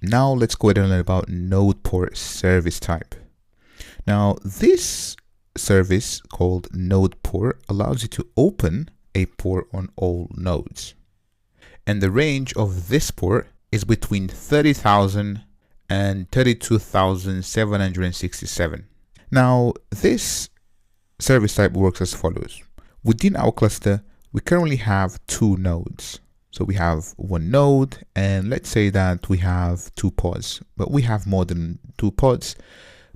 Now let's go ahead and learn about node port service type. Now this service called node port allows you to open a port on all nodes. And the range of this port is between 30,000 and 32,767. Now this service type works as follows. Within our cluster, we currently have two nodes. So we have one node, and let's say that we have two pods, but we have more than two pods.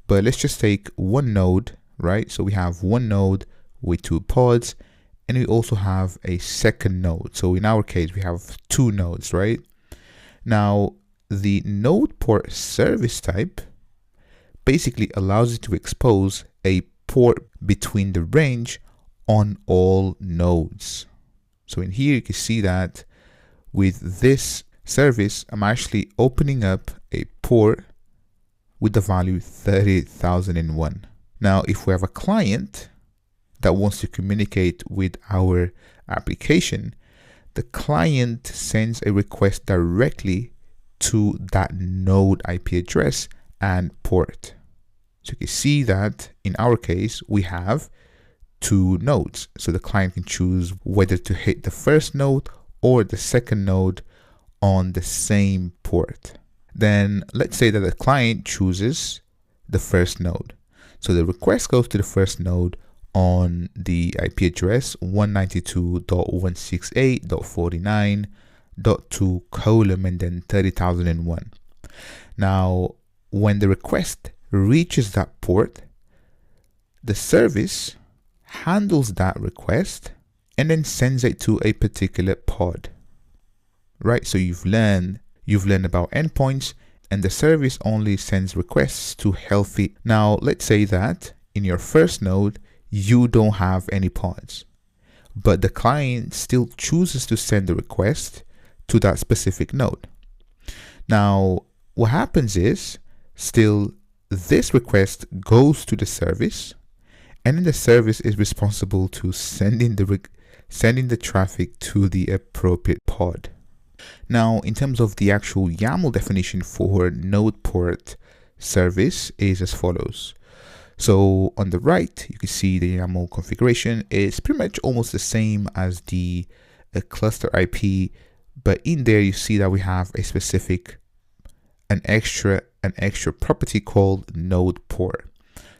But let's just take one node, right? So we have one node with two pods, and we also have a second node. So in our case, we have two nodes, right? Now, the node port service type basically allows you to expose a port between the range on all nodes. So in here, you can see that with this service, I'm actually opening up a port with the value 30,001. Now, if we have a client that wants to communicate with our application, the client sends a request directly to that node IP address and port. So you can see that in our case, we have two nodes. So the client can choose whether to hit the first node or the second node on the same port. Then let's say that the client chooses the first node. So the request goes to the first node on the IP address 192.168.49.2 and then 30,001. Now, when the request reaches that port, the service handles that request and then sends it to a particular pod, right? So you've learned about endpoints, and the service only sends requests to healthy. Now, let's say that in your first node, you don't have any pods, but the client still chooses to send the request to that specific node. Now, what happens is still this request goes to the service, and then the service is responsible to sending the traffic to the appropriate pod. Now, in terms of the actual YAML definition for node port service is as follows. So on the right, you can see the YAML configuration is pretty much almost the same as the cluster IP, but in there you see that we have an extra property called node port.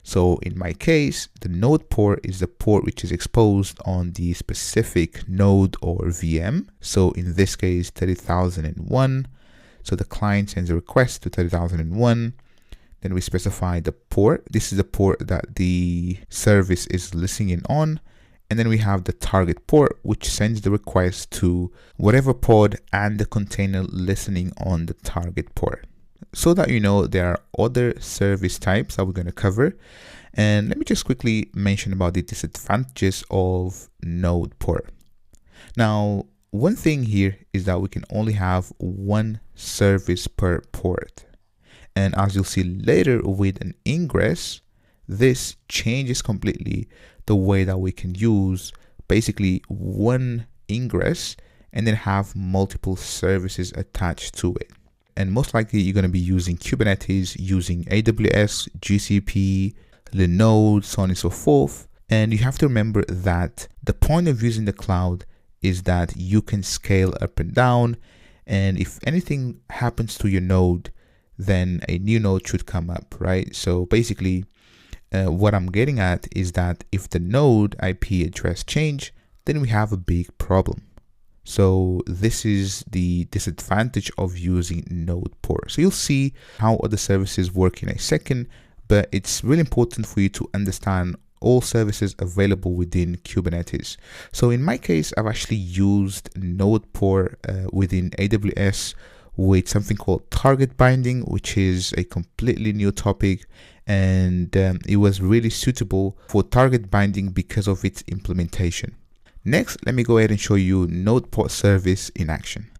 So in my case, the node port is the port which is exposed on the specific node or VM. So in this case, 30,001. So the client sends a request to 30,001. Then we specify the port. This is the port that the service is listening on. And then we have the target port, which sends the request to whatever pod and the container listening on the target port. So that you know, there are other service types that we're going to cover. And let me just quickly mention about the disadvantages of node port. Now, one thing here is that we can only have one service per port. And as you'll see later with an ingress, this changes completely the way that we can use basically one ingress and then have multiple services attached to it. And most likely you're going to be using Kubernetes, using AWS, GCP, Linode, so on and so forth. And you have to remember that the point of using the cloud is that you can scale up and down. And if anything happens to your node, then a new node should come up, right? So basically, what I'm getting at is that if the node IP address change, then we have a big problem. So this is the disadvantage of using node port. So you'll see how other services work in a second, but it's really important for you to understand all services available within Kubernetes. So in my case, I've actually used node port within AWS with something called target binding, which is a completely new topic. And it was really suitable for target binding because of its implementation. Next, let me go ahead and show you node port service in action.